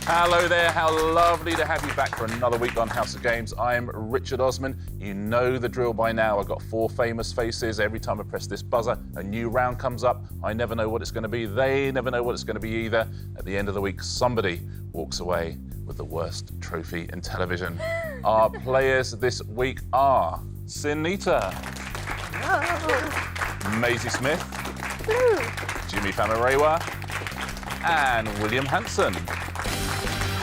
Hello there, how lovely to have you back for another week on House of Games. I'm Richard Osman. You know the drill by now. I've got 4 famous faces. Every time I press this buzzer, a new round comes up. I never know what it's going to be. They never know what it's going to be either. At the end of the week, somebody walks away with the worst trophy in television. Our players this week are Sinitta, Maisie Smith, Jimi Famurewa, and William Hanson.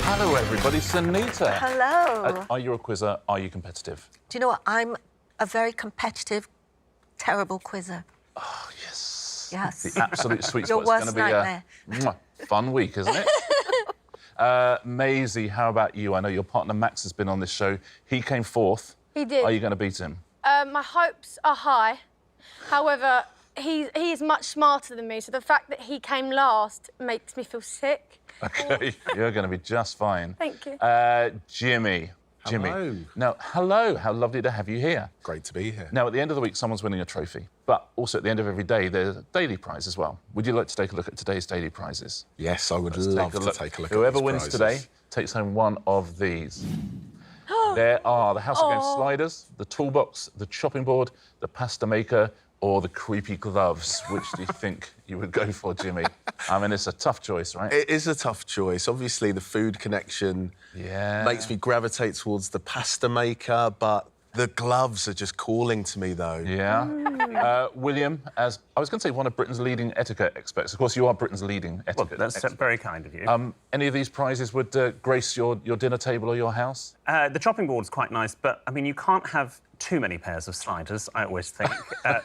Hello, everybody. Sinitta. Hello. Are you a quizzer? Are you competitive? Do you know what? I'm a very competitive, terrible quizzer. Oh, yes. Yes. The absolute sweet Your spot. It's going worst to be a fun week, isn't it? Maisie, how about you? I know your partner Max has been on this show. He came fourth. He did. Are you going to beat him? My hopes are high. However, he is much smarter than me, so the fact that he came last makes me feel sick. OK, you're going to be just fine. Thank you. Jimmy. Hello. Now, hello. How lovely to have you here. Great to be here. Now, at the end of the week, someone's winning a trophy. But also, at the end of every day, there's a daily prize as well. Would you like to take a look at today's daily prizes? Yes, I would love to take a look at Whoever these wins prizes. today takes home one of these. There are the House of Games sliders, the toolbox, the chopping board, the pasta maker, or the creepy gloves. Which do you think you would go for, Jimmy? I mean, it's a tough choice, right? It is a tough choice. Obviously, the food connection makes me gravitate towards the pasta maker, but the gloves are just calling to me, though. Yeah. William, as I was going to say, one of Britain's leading etiquette experts. Of course, you are Britain's leading etiquette Well, that's expert. very kind of you. Any of these prizes would grace your dinner table or your house? The chopping board's quite nice, but, I mean, you can't have too many pairs of sliders, I always think.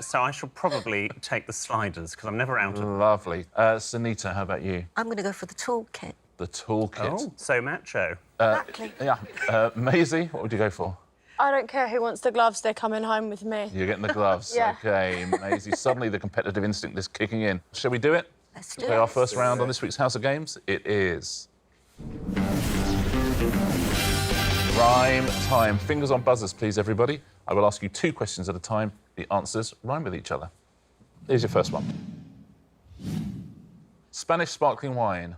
So I shall probably take the sliders, because I'm never out of... Lovely. Sinitta, how about you? I'm going to go for the toolkit. The toolkit. Oh, so macho. Exactly. Yeah. Maisie, what would you go for? I don't care who wants the gloves, they're coming home with me. You're getting the gloves. Yeah. OK, Maisie, suddenly the competitive instinct is kicking in. Shall we do it? Let's do Play it. our first round on this week's House of Games? It is... Rhyme time. Fingers on buzzers, please, everybody. I will ask you 2 questions at a time. The answers rhyme with each other. Here's your first one. Spanish sparkling wine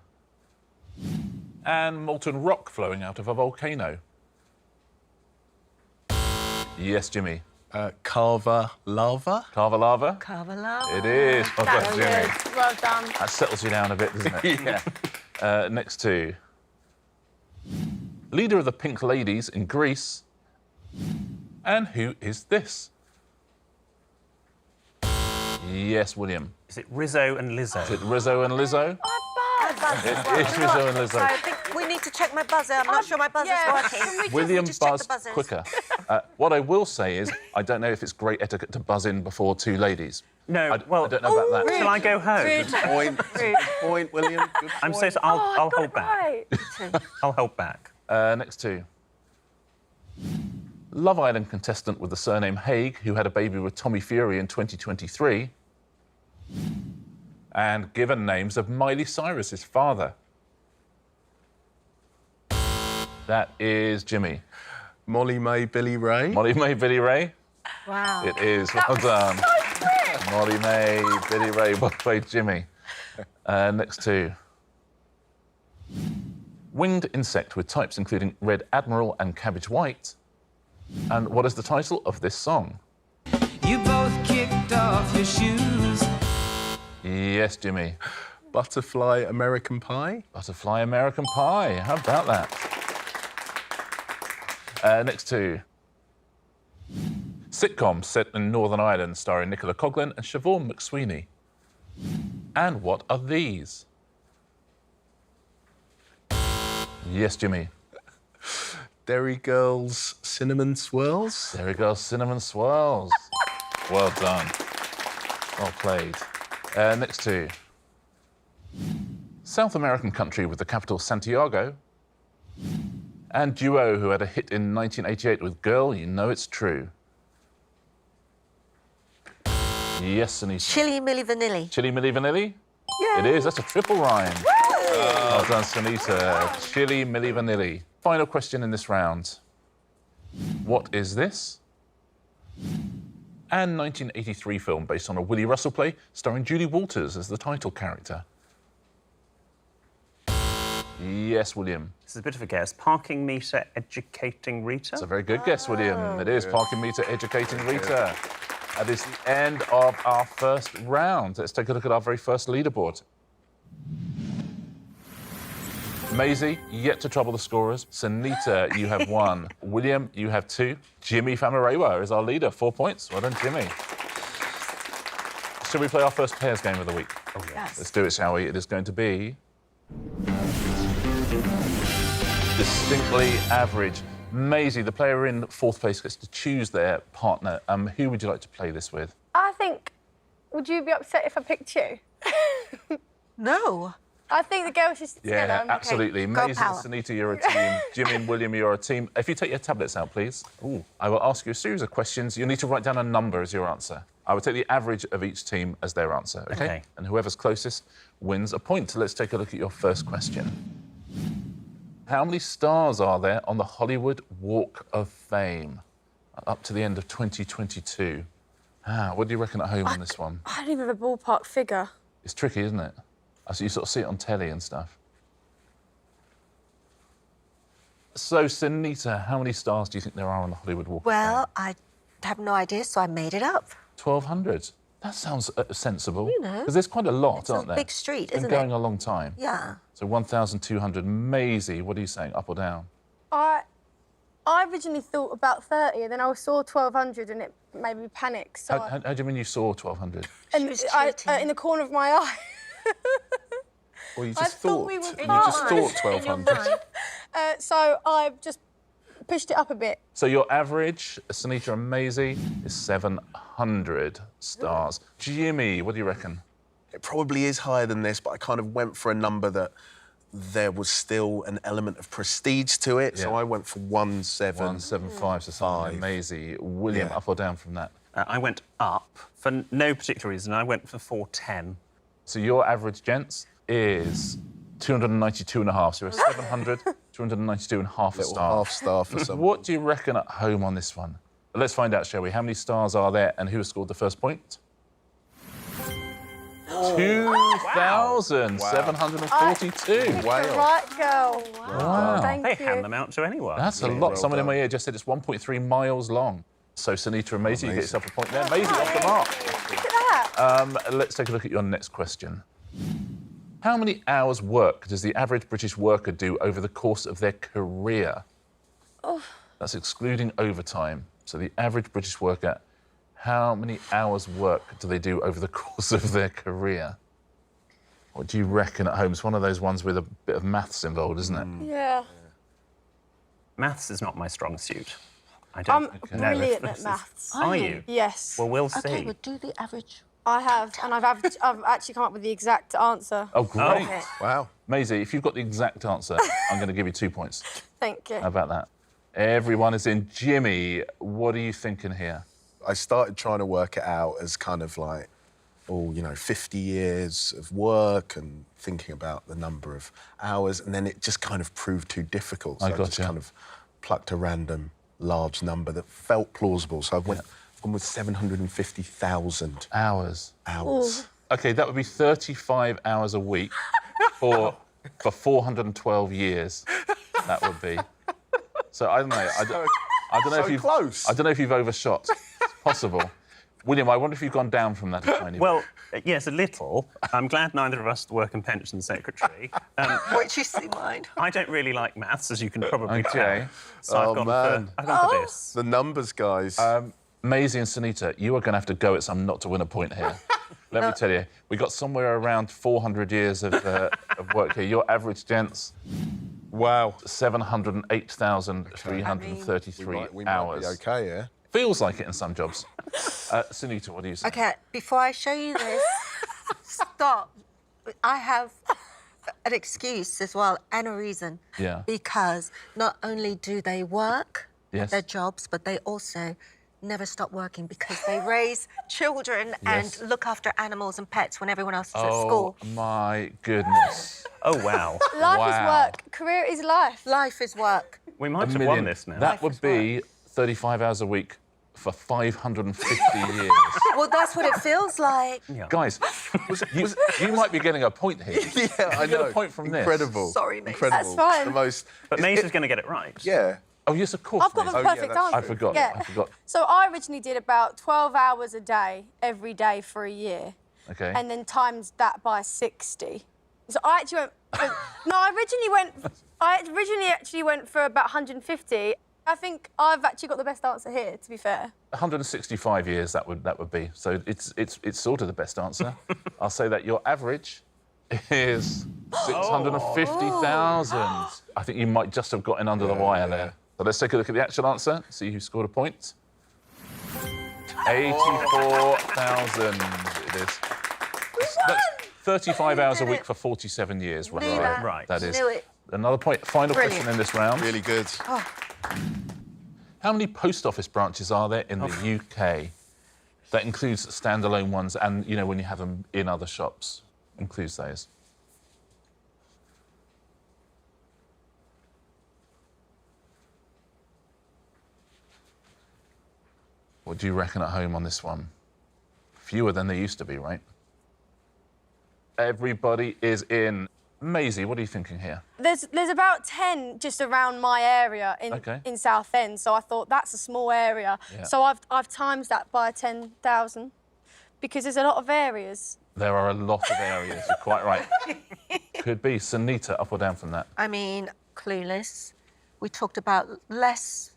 and molten rock flowing out of a volcano. Yes, Jimmy. Carver lava? Carver lava? Carvalho. It is. Well done, That's Jimmy. Good. Well done. That settles you down a bit, doesn't it? Yeah. Next 2. Leader of the Pink Ladies in Greece. And who is this? Yes, William. Is it Rizzo and Lizzo? Is it Rizzo and Lizzo? It is Rizzo and Lizzo. I think we need to check my buzzer. I'm not sure my buzzer's working. William just check the buzzed buzzers. quicker. What I will say is, I don't know if it's great etiquette to buzz in before 2 ladies. No, I don't know about that. Shall I go home? Point. Good point, William. Good I'm point. so... I'll hold back. I'll hold back. Next 2. Love Island contestant with the surname Haig, who had a baby with Tommy Fury in 2023. And given names of Miley Cyrus's father. That is Jimmy. Molly May, Billy Ray. Molly May, Billy Ray. Wow. It is. Well done. Molly May, Billy Ray. Well played, Jimmy. Next 2. Winged insect with types including Red Admiral and Cabbage White. And what is the title of this song? You both kicked off your shoes. Yes, Jimmy. Butterfly American Pie. Butterfly American Pie. How about that? Next 2. Sitcom set in Northern Ireland starring Nicola Coughlan and Siobhan McSweeney. And what are these? Yes, Jimmy. Derry Girls Cinnamon Swirls. There we go, Cinnamon Swirls. Well done. Well played. Next 2. South American country with the capital Santiago. And duo who had a hit in 1988 with Girl, You Know It's True. Yes, Anita. Chili Milli Vanilli. Chili Milli Vanilli? Yeah. It is. That's a triple rhyme. Well done, Sunita. Chili Milli Vanilli. Final question in this round. What is this? And 1983 film based on a Willie Russell play starring Julie Walters as the title character. Yes, William. This is a bit of a guess. Parking meter educating Rita? It's a very good guess, William. It is parking meter educating Rita. That is the end of our first round. Let's take a look at our very first leaderboard. Maisie, yet to trouble the scorers. Sinitta, you have 1. William, you have 2. Jimi Famurewa is our leader, 4 points. Well done, Jimmy. Shall we play our first pairs game of the week? Oh, yes. Let's do it, shall we? It is going to be... distinctly average. Maisie, the player in 4th place, gets to choose their partner. Who would you like to play this with? I think... Would you be upset if I picked you? No. I think the girls should stick together. Yeah, I'm absolutely. Girl Maisie power. and Sinitta, you're a team. Jimmy and William, you're a team. If you take your tablets out, please. Ooh. I will ask you a series of questions. You'll need to write down a number as your answer. I will take the average of each team as their answer, OK? OK. And whoever's closest wins a point. Let's take a look at your first question. How many stars are there on the Hollywood Walk of Fame up to the end of 2022? What do you reckon at home on this one? I don't even have a ballpark figure. It's tricky, isn't it? So you sort of see it on telly and stuff. So, Sinitta, how many stars do you think there are on the Hollywood Walk of Fame? Well, I have no idea, so I made it up. 1,200. That sounds sensible. You know. Because there's quite a lot, It's aren't a there? big street, It's been isn't going it? a long time. Yeah. So 1,200. Maisie, what are you saying, up or down? I originally thought about 30, and then I saw 1,200, and it made me panic. So How do you mean you saw 1,200? and was I, cheating. in the corner of my eye. Well, you I just thought we were You fine. just thought In your 1,200. mind. So I just pushed it up a bit. So your average, Sinitta and Maisie, is 700 stars. Jimmy, what do you reckon? It probably is higher than this, but I kind of went for a number that there was still an element of prestige to it, so Yeah. I went for 175, so something Five. Maisie. William, Yeah. up or down from that? I went up for no particular reason. I went for 410. So your average, gents, is 292.5. So you're 700, 292.5 Little star. half star for some. What do you reckon at home on this one? Let's find out, shall we? How many stars are there and who has scored the first point? 2,742. Wow. The right girl. Wow. Thank They you. hand them out to anyone. That's a Yeah, lot. well Someone in my done. ear just said it's 1.3 miles long. So Sinitta and Maisie, you get Amazing. yourself a point there. Maisie off the mark. Look at that. Let's take a look at your next question. How many hours work does the average British worker do over the course of their career? That's excluding overtime. So the average British worker, how many hours work do they do over the course of their career? What do you reckon at home? It's one of those ones with a bit of maths involved, isn't it? Yeah. Maths is not my strong suit. I I'm don't know if brilliant this at is- maths. Are you? Yes. Well, we'll see. OK, we'll do the average. I have, and I've actually come up with the exact answer. Oh, great. Okay. Wow. Maisie, if you've got the exact answer, I'm going to give you 2 points. Thank you. How about that? Everyone is in. Jimmy, what are you thinking here? I started trying to work it out as kind of like, 50 years of work and thinking about the number of hours, and then it just kind of proved too difficult. So I just gotcha. kind of plucked a random large number that felt plausible. So I've gone with 750,000 Hours. hours. OK, that would be 35 hours a week for 412 years. That would be. So I don't know. I don't know so if you've close. I don't know if you've overshot. It's possible. William, I wonder if you've gone down from that a tiny bit. Well, yes, a little. I'm glad neither of us work in pension secretary. Wait, you see mine. I don't really like maths, as you can probably OK. tell. So Oh, I've gone man. for this. The numbers, guys. Maisie and Sinitta, you are going to have to go at some not to win a point here. Let me tell you, we got somewhere around 400 years of work here. Your average, gents, wow. 708,333 We hours. might be OK, yeah? Feels like it in some jobs. Sinitta, what do you say? OK, before I show you this, stop. I have an excuse as well and a reason. Yeah. Because not only do they work Yes. their jobs, but they also never stop working because they raise children Yes. and look after animals and pets when everyone else is at Oh, school. my goodness. Oh, wow. Life Wow. is work. Career is life. Life is work. We might A have million. won this now. That would be 35 hours a week for 550 years. Well, that's what it feels like. Guys, you might be getting a point here. Yeah, I You get know. a point from this. Incredible. Sorry, mate. Incredible. That's fine. The most. But Maisie's going to get it right. Yeah. Oh, yes, of course. I've got the Maisie. perfect that's- answer. I forgot. Yeah. I forgot. So I originally did about 12 hours a day, every day for a year. Okay. And then times that by 60. So I actually went... no, I originally actually went for about 150. I think I've actually got the best answer here, to be fair. 165 years, that would be. So it's sort of the best answer. I'll say that your average is 650,000. I think you might just have gotten under the wire there. So let's take a look at the actual answer, see who scored a point. 84,000 it is. That's 35 hours a week for 47 years. Knew that. Right. That is. Knew it. Another point. Final Brilliant. question in this round. Really good. How many post office branches are there in the UK? That includes standalone ones and, you know, when you have them in other shops. Includes those. What do you reckon at home on this one? Fewer than there used to be, right? Everybody is in. Maisie, what are you thinking here? There's about 10 just around my area in Southend, so I thought that's a small area. Yeah. So I've times that by 10,000 because there's a lot of areas. There are a lot of areas, you're quite right. Could be. Sunita, up or down from that? I mean, clueless. We talked about less,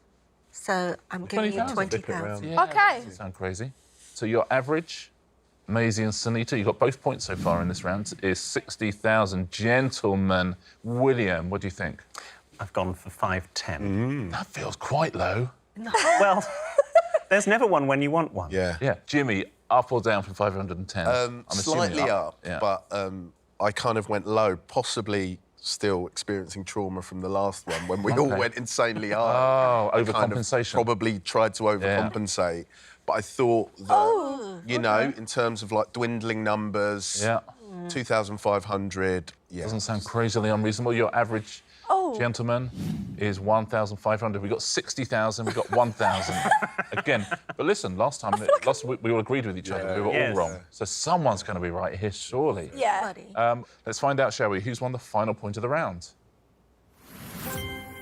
so I'm giving you 20,000. Yeah, Okay. doesn't sound crazy. So your average, Maisie and Sunita, you got both points so far in this round, is 60,000. Gentlemen, William, what do you think? I've gone for 510. That feels quite low. Well, there's never one when you want one. Yeah. Yeah. Jimmy, up or down from 510? I'm assuming Slightly up, Yeah. but I kind of went low, possibly still experiencing trauma from the last one when we all went insanely high. Oh, I kind of overcompensation. probably tried to overcompensate, but I thought that, you know, in terms of like dwindling numbers, Yeah. 2,500, yeah. Doesn't sound crazily unreasonable. Your average, gentleman, is 1,500. We got 60,000, we got 1,000. Again, but listen, last week we all agreed with each other. We were all wrong. So someone's going to be right here, surely. Yeah. Buddy. Let's find out, shall we? Who's won the final point of the round?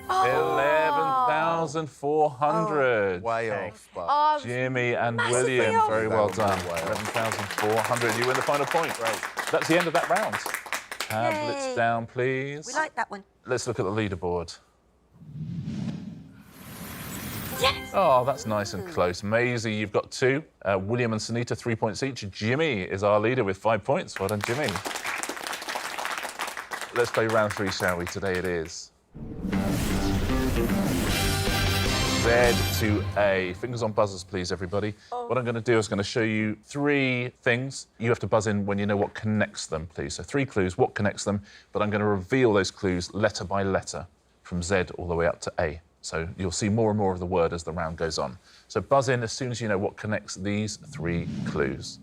11,400. Way off, but Jimmy and Massively William, off. very well That done. was way off. 11,400. You win the final point. Great. That's the end of that round. Tablets Yay. down, please. We like that one. Let's look at the leaderboard. Yes. Oh, that's nice and close. Maisie, you've got 2. William and Sunita, 3 points each. Jimmy is our leader with 5 points. Well done, Jimmy. Let's play round 3, shall we? Today it is Z to A. Fingers on buzzers, please, everybody. What I'm going to do is going to show you 3 things. You have to buzz in when you know what connects them, please. So 3 clues, what connects them, but I'm going to reveal those clues letter by letter from Z all the way up to A. So you'll see more and more of the word as the round goes on. So buzz in as soon as you know what connects these 3 clues.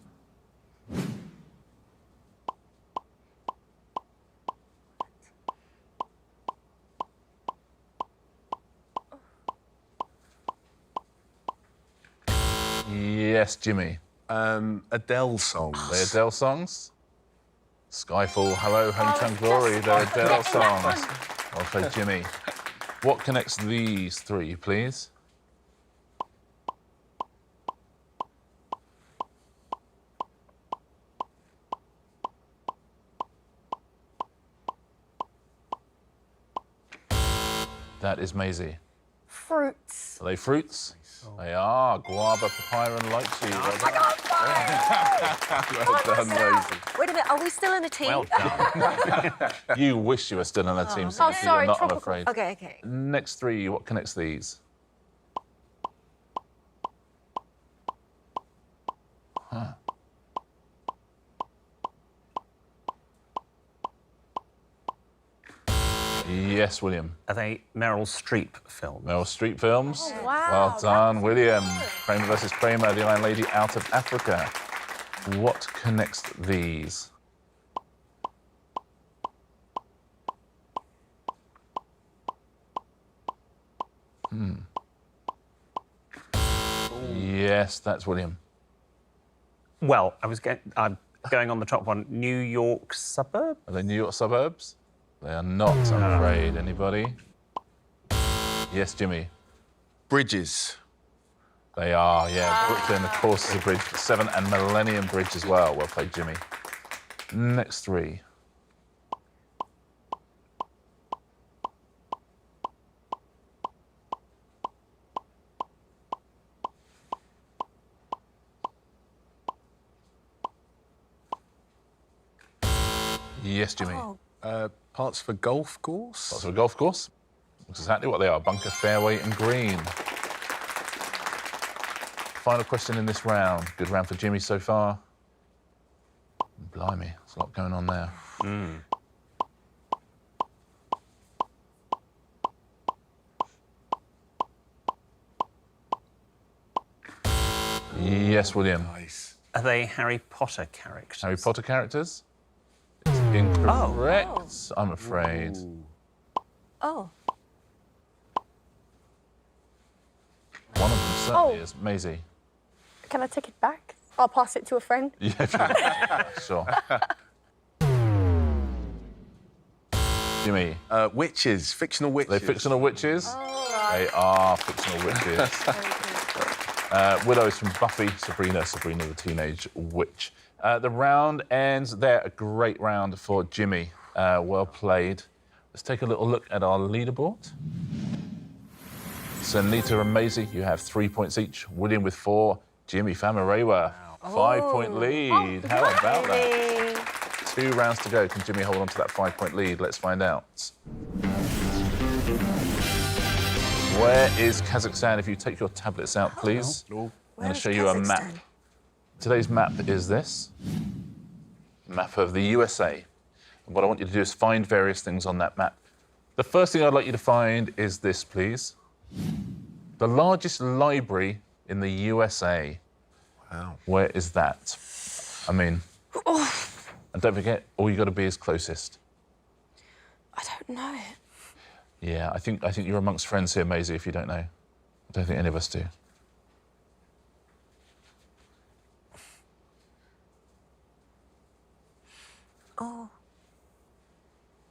Yes, Jimmy. Adele songs. They're Adele songs. Skyfall, Hello, Hometown Glory, they're Adele songs. I'll play Jimmy. What connects these 3, please? That is Maisie. Fruits. Are they fruits? They are. Guava, papaya, and lychee. Well done, Maisie. Wait a minute, are we still in a team? Well done. You wish you were still in a team, so Oh, you're sorry, not, I'm tropical. afraid. Okay, okay. Next 3, what connects these? Huh. Yes, William. Are they Meryl Streep films? Meryl Streep films. Oh, wow. Well done, William. Kramer versus Kramer, the Iron Lady out of Africa. What connects these? Yes, that's William. Well, I'm going on the top one. New York suburb? Are they New York suburbs? They are not, I'm afraid. Anybody? Yes, Jimmy. Bridges. They are, yeah. Brooklyn, of course, is a bridge. 7 and Millennium Bridge as well. Well played, Jimmy. Next 3. Yes, Jimmy. Parts of a golf course. That's a golf course. That's exactly what they are. Bunker, fairway and green. Final question in this round. Good round for Jimmy so far. Blimey, there's a lot going on there. Yes, William. Nice. Are they Harry Potter characters? Harry Potter characters? It's incorrect, I'm afraid. Oh. One of them certainly is. Maisie. Can I take it back? I'll pass it to a friend. Yeah, if you want. Sure. Jimmy. Witches, fictional witches. They're fictional witches. They are fictional witches. Willow is from Buffy. Sabrina the Teenage Witch. The round ends there. A great round for Jimmy. Well played. Let's take a little look at our leaderboard. Sinitta and Maisie, you have 3 points each. William with 4. Jimi Famurewa, 5-point lead. How about that? 2 rounds to go. Can Jimmy hold on to that 5-point lead? Let's find out. Where is Kazakhstan? If you take your tablets out, please. I'm going to show you a map. Today's map is this. Map of the USA. And what I want you to do is find various things on that map. The first thing I'd like you to find is this, please. The largest library in the USA. Wow. Where is that? I mean, and don't forget, all you got to be is closest. I don't know it. Yeah, I think you're amongst friends here, Maisie, if you don't know. I don't think any of us do. Oh.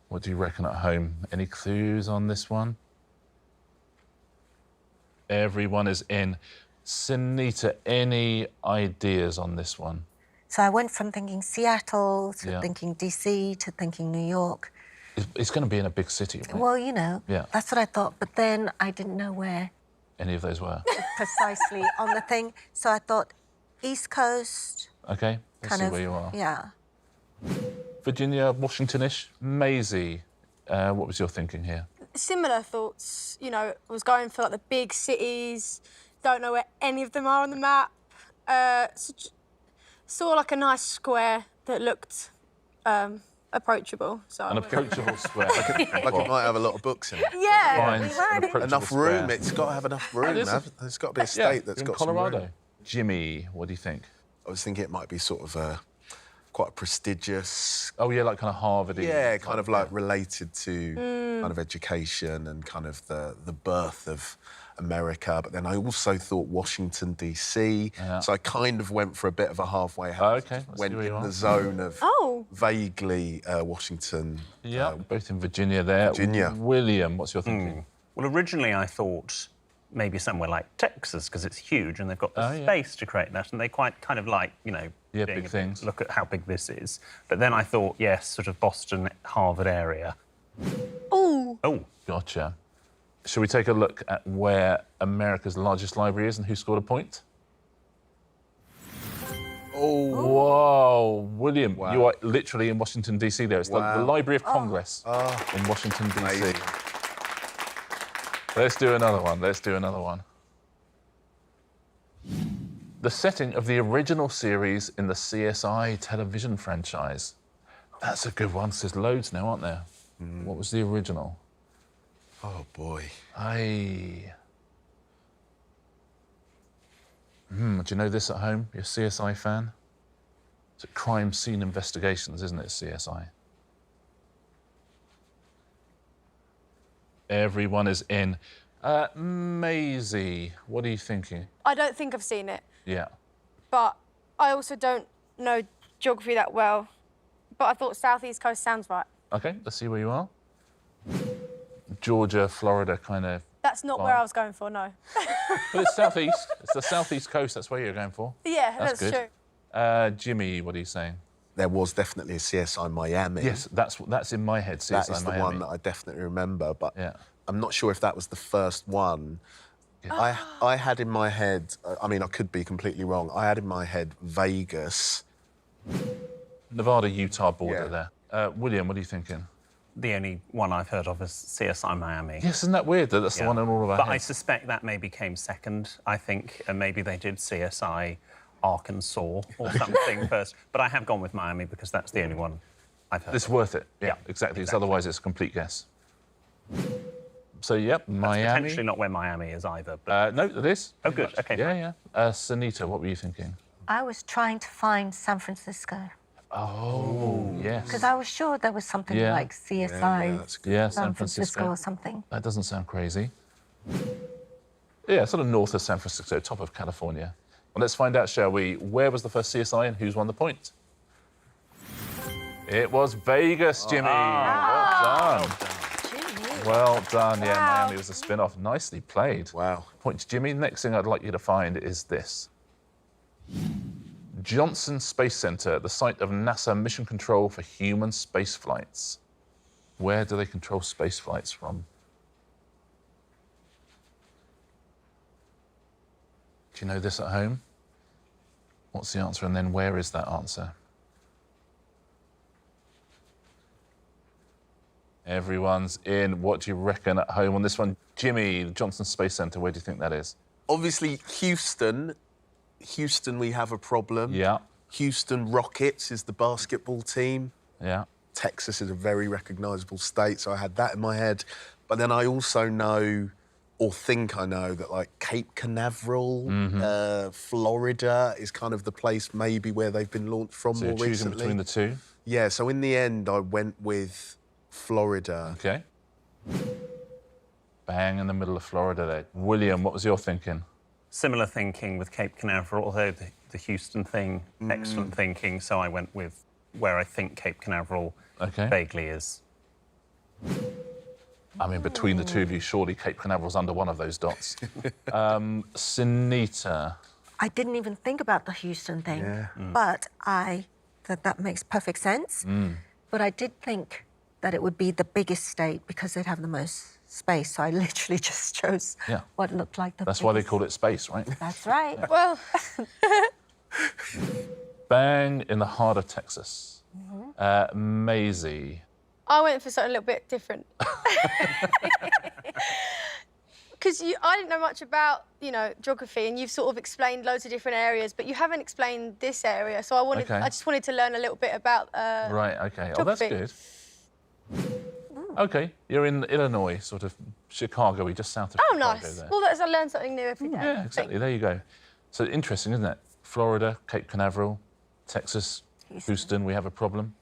What do you reckon at home? Any clues on this one? Everyone is in. Sinitta, any ideas on this one? So I went from thinking Seattle to Yeah. thinking DC to thinking New York. It's going to be in a big city, right? Well, you know, Yeah. that's what I thought. But then I didn't know where Any of those were. precisely on the thing. So I thought East Coast, Okay, let's kind see of. where you are. Yeah. Virginia, Washington-ish. Maisie, what was your thinking here? Similar thoughts, you know, was going for like the big cities, don't know where any of them are on the map. Saw like a nice square that looked approachable. So An approachable square. Like it might have a lot of books in it. yeah, Find an approachable Enough square. room. It's got to have enough room. is. There's got to be a Yeah, state that's you're got in Colorado. some room. Jimmy, what do you think? I was thinking it might be sort of quite a prestigious. Oh, yeah, like kind of Harvard. Yeah, kind of like related to kind of education and kind of the birth of America. But then I also thought Washington, D.C. Yeah. So I kind of went for a bit of a halfway house. Okay, let's Went see where you in are. the zone of Oh. vaguely Washington. Yeah, both in Virginia there. Virginia. William, what's your thinking? Well, originally I thought maybe somewhere like Texas, because it's huge and they've got the Oh, yeah. space to create that, and they quite kind of like, you know, Yeah, being big a bit- things. Look at how big this is. But then I thought, yes, sort of Boston, Harvard area. ooh, Oh, Gotcha. Shall we take a look at where America's largest library is and who scored a point? Oh, Whoa, William, Wow. you are literally in Washington, D.C. there. It's the Wow. Library of Congress in Washington, D.C. amazing. Let's do another one. Let's do another one. The setting of the original series in the CSI television franchise. That's a good one. There's loads now, aren't there? What was the original? Oh boy. Aye. Do you know this at home? You're a CSI fan? It's a crime scene investigations, isn't it, CSI? Everyone is in. Maisie, what are you thinking? I don't think I've seen it, Yeah. but I also don't know geography that well. But I thought South East Coast sounds right. OK, let's see where you are. Georgia, Florida, kind of. That's not where I was going for, no. But it's southeast. It's the southeast coast. That's where you're going for. Yeah, That's that's good. true. Jimmy, what are you saying? There was definitely a CSI Miami. Yes, that's in my head. CSI That is the Miami. one that I definitely remember, but Yeah. I'm not sure if that was the first one. I had in my head, I mean, I could be completely wrong, I had in my head Vegas. Nevada-Utah border Yeah. there. William, what are you thinking? The only one I've heard of is CSI Miami. Yes, isn't that weird that that's the Yeah. one in all of our But I heads? suspect that maybe came second, I think, and maybe they did CSI Arkansas or something first. But I have gone with Miami because that's the only one I've heard. It's worth it. Yeah, Yeah, exactly. exactly. Otherwise, it's a complete guess. So, yep, Miami. Potentially not where Miami is either. But No, it is. oh, good. Okay. Yeah, yeah. Sinitta, what were you thinking? I was trying to find San Francisco Oh, yes. because I was sure there was something Yeah. like CSI that's good. Yeah, San Francisco or something. That doesn't sound crazy. Yeah, sort of north of San Francisco, top of California. Well, let's find out, shall we? Where was the first CSI and who's won the point? It was Vegas, Jimmy. Well done. Well done. Yeah, Wow. Miami was a spin-off. Nicely played. Wow. Point to Jimmy. Next thing I'd like you to find is this. Johnson Space Center, the site of NASA mission control for human space flights. Where do they control space flights from? Do you know this at home? What's the answer? And then where is that answer? Everyone's in. What do you reckon at home on this one? Jimmy, the Johnson Space Center, where do you think that is? Obviously, Houston, we have a problem. Yeah, Houston Rockets is the basketball team. yeah. Texas is a very recognisable state, so I had that in my head. But then I also know, or think I know, that like Cape Canaveral, Florida is kind of the place maybe where they've been launched from So more you're choosing recently. between the two? Yeah, so in the end I went with Florida. Okay. Bang in the middle of Florida there. William, what was your thinking? Similar thinking with Cape Canaveral, although the Houston thing, excellent thinking. So I went with where I think Cape Canaveral Okay. vaguely is. I mean, between the two of you, surely Cape Canaveral's under one of those dots. Sinitta. I didn't even think about the Houston thing, Yeah. but that makes perfect sense. But I did think that it would be the biggest state because they'd have the most space. So I literally just chose Yeah. what looked like the That's why they biggest. call it space, right? That's right. Well, Bang in the heart of Texas. Maisie. I went for something a little bit different. Because I didn't know much about, geography, and you've sort of explained loads of different areas, but you haven't explained this area. So Okay. I just wanted to learn a little bit about. Right, okay. Oh, that's Geography. good. Okay, you're in Illinois, sort of Chicago, just south of Oh, Chicago nice. there. Well, I learn something new every day. Yeah, exactly. There you go. So interesting, isn't it? Florida, Cape Canaveral, Texas, Houston, we have a problem.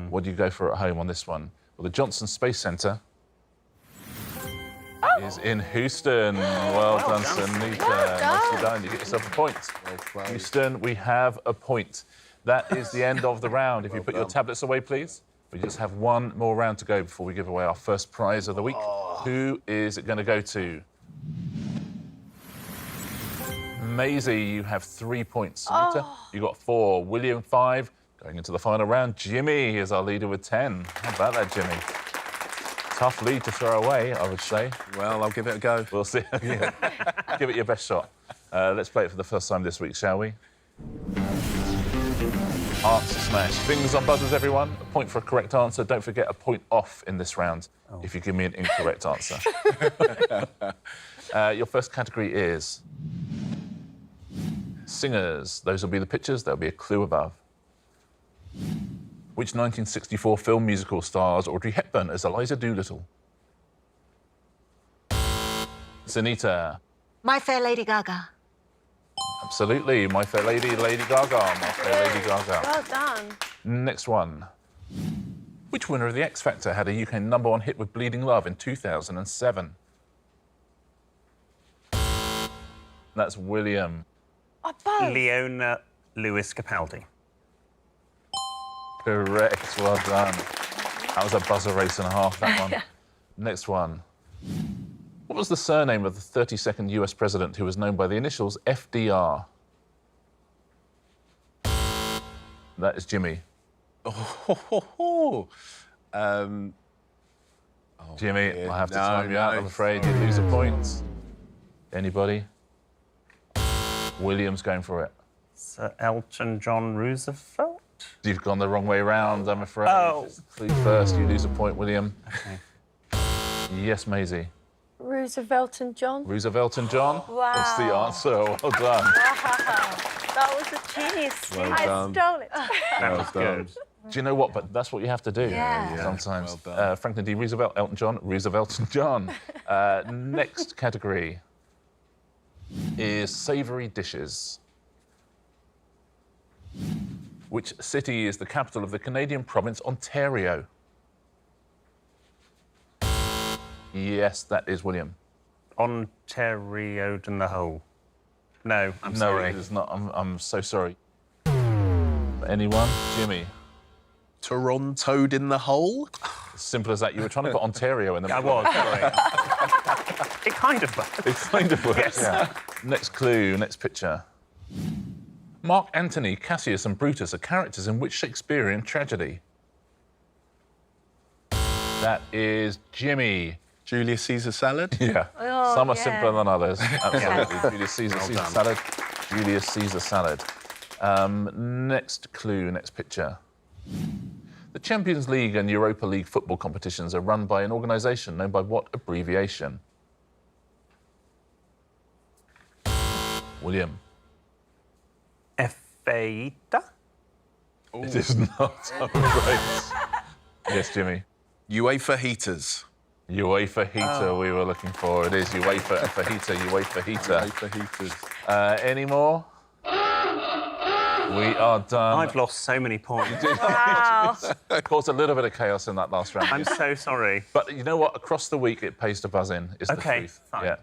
What do you go for at home on this one? Well, the Johnson Space Center is in Houston. Well done, Sinitta. Nicely done. You get yourself a point. played. Houston, we have a point. That is the end of the round. If you put your tablets away, please. We just have one more round to go before we give away our first prize of the week. Who is it going to go to? Maisie, you have 3 points. Sinitta, you got 4. William, 5. Going into the final round, Jimmy is our leader with 10. How about that, Jimmy? Tough lead to throw away, I would say. Well, I'll give it a go. We'll see. Yeah. Give it your best shot. Let's play it for the first time this week, shall we? Answer smash. Fingers on buzzers, everyone. A point for a correct answer. Don't forget a point off in this round if you give me an incorrect answer. Your first category is singers. Those will be the pictures. There'll be a clue above. Which 1964 film musical stars Audrey Hepburn as Eliza Doolittle? Sinitta. My Fair Lady Gaga. Absolutely. My Fair Lady, Lady Gaga. My Fair Lady Gaga. Well done. Next one. Which winner of the X Factor had a UK #1 hit with Bleeding Love in 2007? That's William. I buzzed. Leona Lewis Capaldi. Correct. Well done. That was a buzzer race and a half, that one. Next one. What was the surname of the 32nd US president who was known by the initials FDR? That is Jimmy. Jimmy, dear. I have to No, time you out, no. I'm afraid. You lose a point. Anybody? William's going for it. Sir Elton John Roosevelt? You've gone the wrong way round, I'm afraid. Oh. Please first, you lose a point, William. Okay. Yes, Maisie. Roosevelt and John. Roosevelt and John? Wow. That's the answer. Well done. That was a genius. Well I done. stole it. That was good. Do you know what? But that's what you have to do Yeah. sometimes. Well done. Franklin D. Roosevelt, Elton John, Roosevelt and John. Next category is savoury dishes. Which city is the capital of the Canadian province Ontario? Yes, that is William. Ontario in the hole. No, I'm No, sorry. it is not. I'm so sorry. Anyone? Jimmy. Torontoed in the hole? Simple as that. You were trying to put Ontario in the I middle. was, sorry. It kind of worked. It kind of works, Yes. yeah. Next clue, next picture. Mark Antony, Cassius and Brutus are characters in which Shakespearean tragedy? That is Jimmy. Julius Caesar salad? Yeah. Oh, Some are yeah. simpler than others. Absolutely. Julius Caesar, Caesar done. salad. Julius Caesar salad. Next clue, next picture. The Champions League and Europa League football competitions are run by an organisation known by what abbreviation? William. Feita? It is not. I'm afraid. Yes, Jimmy. UEFA heaters. UEFA heater we were looking for. It is UEFA and fajita, UEFA heater. UEFA heaters. Any more? We are done. I've lost so many points. Wow. Caused a little bit of chaos in that last round. I'm so sorry. But you know what? Across the week, it pays to buzz in, is the Okay, truth. fine. Yeah.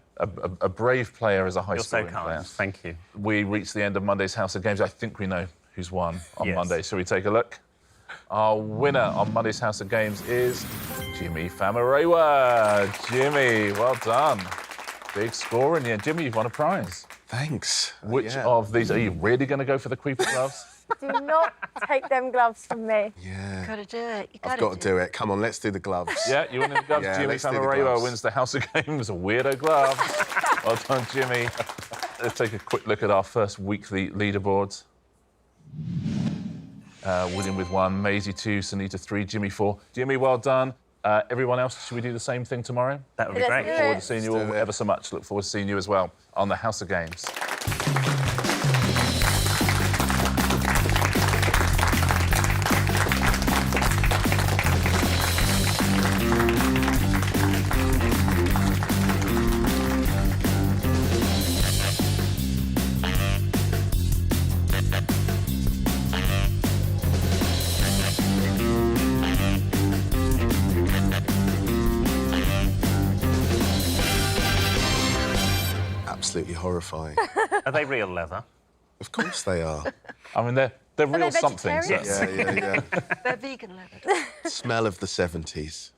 A brave player is a high You're so scoring player. kind. Thank you. We reached the end of Monday's House of Games. I think we know who's won on Yes. Monday. Shall we take a look? Our winner on Monday's House of Games is Jimi Famurewa. Jimmy, well done. Big score in the end. Jimmy, you've won a prize. Thanks. Which Yeah. of these are you really going to go for the creeper gloves? Do not take them gloves from me. Yeah. Gotta do it. You I've got to do it. Come on, let's do the gloves. Yeah, you win the gloves. Yeah, Jimmy let's do the Famurewa gloves. wins the House of Games weirdo gloves. Well done, Jimmy. Let's take a quick look at our first weekly leaderboards. William with 1, Maisie 2, Sinitta 3, Jimmy 4. Jimmy, well done. Everyone else, should we do the same thing tomorrow? That would be Let's great. do it. Look forward to seeing you Let's all do it. ever so much. Look forward to seeing you as well on the House of Games. Absolutely horrifying. Are they real leather? Of course they are. I mean, they're real they somethings. vegetarian? Yeah, yeah, yeah. They're vegan leather. Smell of the 70s.